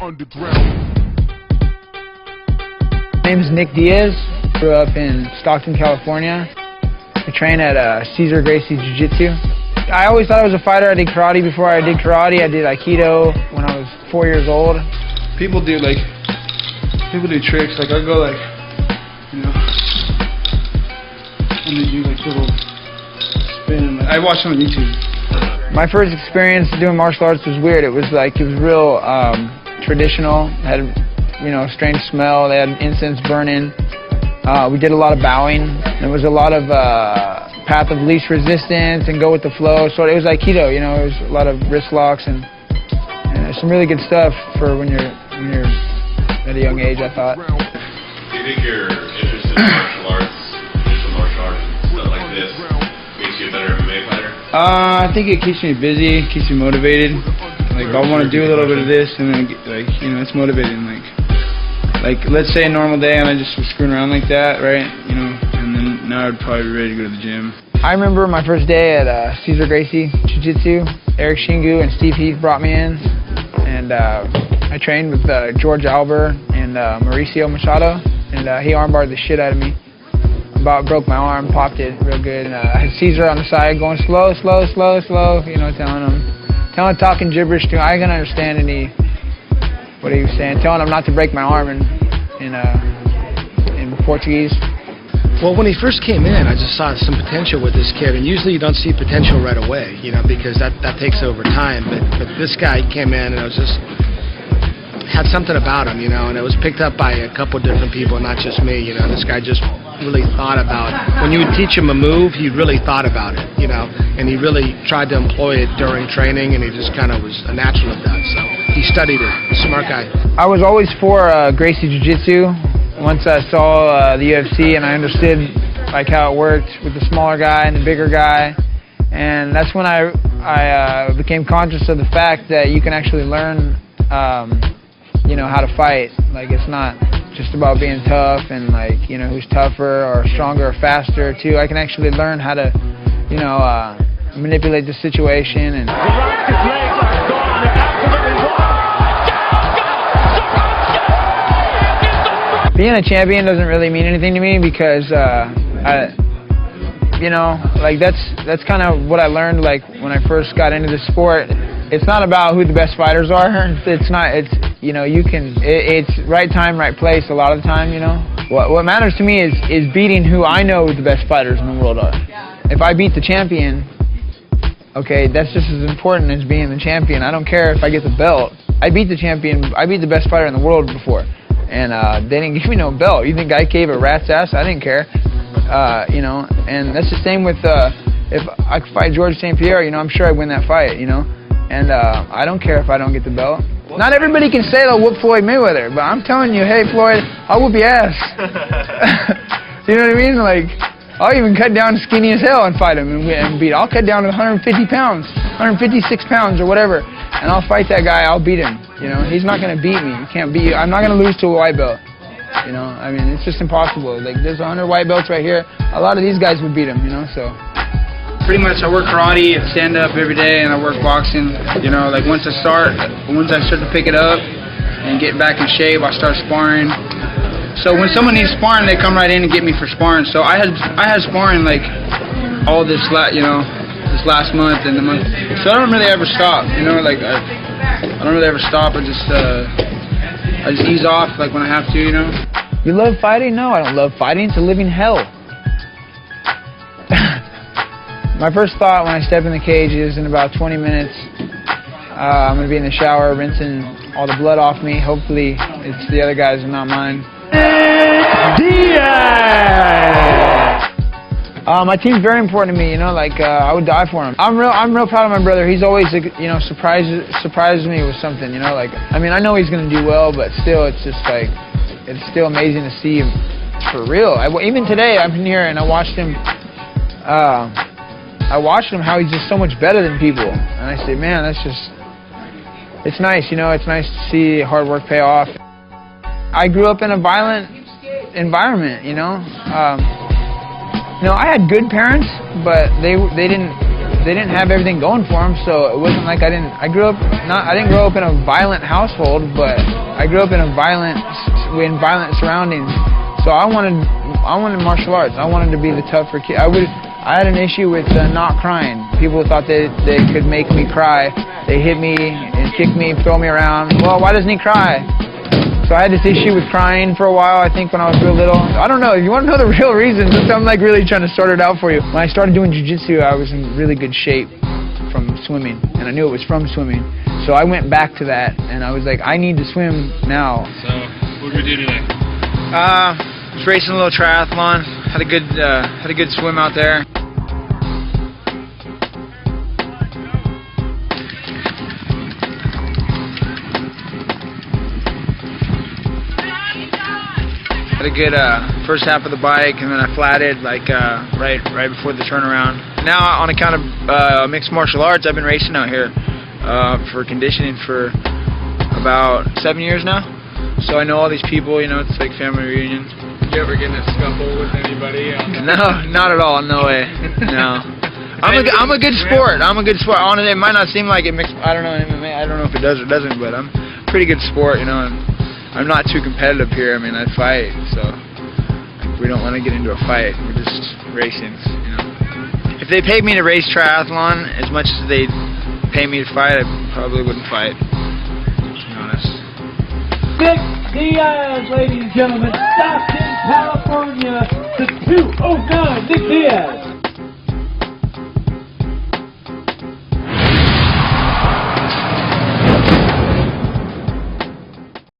Underground. My name is Nick Diaz. Grew up in Stockton, California. I train at Cesar Gracie Jiu-Jitsu. I always thought I was a fighter. I did karate before I did karate. I did Aikido when I was 4 years old. People do tricks, like I'll go like, you know, and they do like little spin. I watch them on YouTube. My first experience doing martial arts was weird. It was real traditional. It had, you know, a strange smell. They had incense burning. We did a lot of bowing. There was a lot of path of least resistance and go with the flow. So it was Aikido, you know. It was a lot of wrist locks and some really good stuff for when you're at a young age, I thought. Do you think your interest in martial arts, and stuff like this, makes you a better MMA fighter? I think it keeps me busy, keeps me motivated. Like I want to do a little bit of this, and then you know, it's motivating. Like let's say a normal day, and I just was screwing around like that, right? You know, and then now I'd probably be ready to go to the gym. I remember my first day at Cesar Gracie Jiu-Jitsu. Eric Shingu and Steve Heath brought me in, and I trained with George Alber and Mauricio Machado, and he armbarred the shit out of me. About broke my arm, popped it real good, and I had Cesar on the side going slow, you know, talking gibberish to him. I couldn't understand what he was saying, telling him not to break my arm in Portuguese. Well, when he first came in, I just saw some potential with this kid, and usually you don't see potential right away, you know, because that takes over time, but this guy came in and it was just had something about him, you know, and it was picked up by a couple different people, not just me, you know. This guy just really thought about, when you would teach him a move, he really thought about it, you know, and he really tried to employ it during training, and he just kind of was a natural at that, so he studied it. Smart guy. I was always for Gracie Jiu-Jitsu. Once I saw the UFC and I understood like how it worked with the smaller guy and the bigger guy, and that's when I became conscious of the fact that you can actually learn you know, how to fight. Like, it's not just about being tough and like, you know, who's tougher or stronger or faster too. I can actually learn how to, you know, manipulate the situation. And being a champion doesn't really mean anything to me because you know, like that's kind of what I learned like when I first got into the sport. It's not about who the best fighters are. It's you know, it's right time, right place a lot of the time, you know. What matters to me is beating who I know the best fighters in the world are. If I beat the champion, okay, that's just as important as being the champion. I don't care if I get the belt. I beat the champion, I beat the best fighter in the world before. And they didn't give me no belt. You think I gave a rat's ass? I didn't care. You know, and that's the same with if I could fight George St. Pierre, you know, I'm sure I'd win that fight, you know. And I don't care if I don't get the belt. Not everybody can say they'll whoop Floyd Mayweather, but I'm telling you, hey Floyd, I'll whoop your ass. You know what I mean? Like, I'll even cut down skinny as hell and fight him and beat. I'll cut down to 150 pounds, 156 pounds or whatever, and I'll fight that guy. I'll beat him. You know, he's not gonna beat me. You can't beat. I'm not gonna lose to a white belt. You know, I mean, it's just impossible. Like, there's 100 white belts right here. A lot of these guys would beat him. You know, so. Pretty much I work karate and stand up every day, and I work boxing. You know, like once I start to pick it up and get back in shape, I start sparring. So when someone needs sparring, they come right in and get me for sparring. So I had sparring like all this last month and the month. So I don't really ever stop. You know, like I don't really ever stop. I just ease off like when I have to. You know. You love fighting? No, I don't love fighting. It's a living hell. My first thought when I step in the cage is in about 20 minutes, I'm going to be in the shower rinsing all the blood off me. Hopefully it's the other guys and not mine. Diaz! My team's very important to me, you know, like I would die for him. I'm real proud of my brother. He's always, you know, surprises me with something, you know, like, I mean, I know he's going to do well, but still, it's just like, it's still amazing to see him for real. Even today, I'm in here and I watched him how he's just so much better than people. And I say, man, that's just, it's nice, you know, it's nice to see hard work pay off. I grew up in a violent environment, you know. You know, I had good parents, but they didn't they didn't have everything going for them, so it wasn't like I didn't grow up in a violent household, but I grew up in violent surroundings. So I wanted martial arts. I wanted to be the tougher kid. I had an issue with not crying. People thought they could make me cry. They hit me and kick me, throw me around. Well, why doesn't he cry? So I had this issue with crying for a while, I think, when I was real little. I don't know. If you want to know the real reasons, I'm like really trying to sort it out for you. When I started doing jiu-jitsu, I was in really good shape from swimming, and I knew it was from swimming. So I went back to that, and I was like, I need to swim now. So, what did we do today? Was racing a little triathlon. Had a good swim out there. Had a good first half of the bike, and then I flatted like right before the turnaround. Now, on account of mixed martial arts, I've been racing out here for conditioning for about 7 years now. So I know all these people. You know, it's like family reunion. Did you ever get in a scuffle with anybody? No, not at all. No way. No. I'm a good sport. I'm a good sport. Honestly, it might not seem like it mixed. I don't know MMA. I don't know if it does or doesn't, but I'm a pretty good sport. You know. And I'm not too competitive here. I mean, I fight, so we don't want to get into a fight. We're just racing, you know. If they paid me to race triathlon as much as they pay me to fight, I probably wouldn't fight, to be honest. Nick Diaz, ladies and gentlemen, Stockton, California, the 209, Nick Diaz.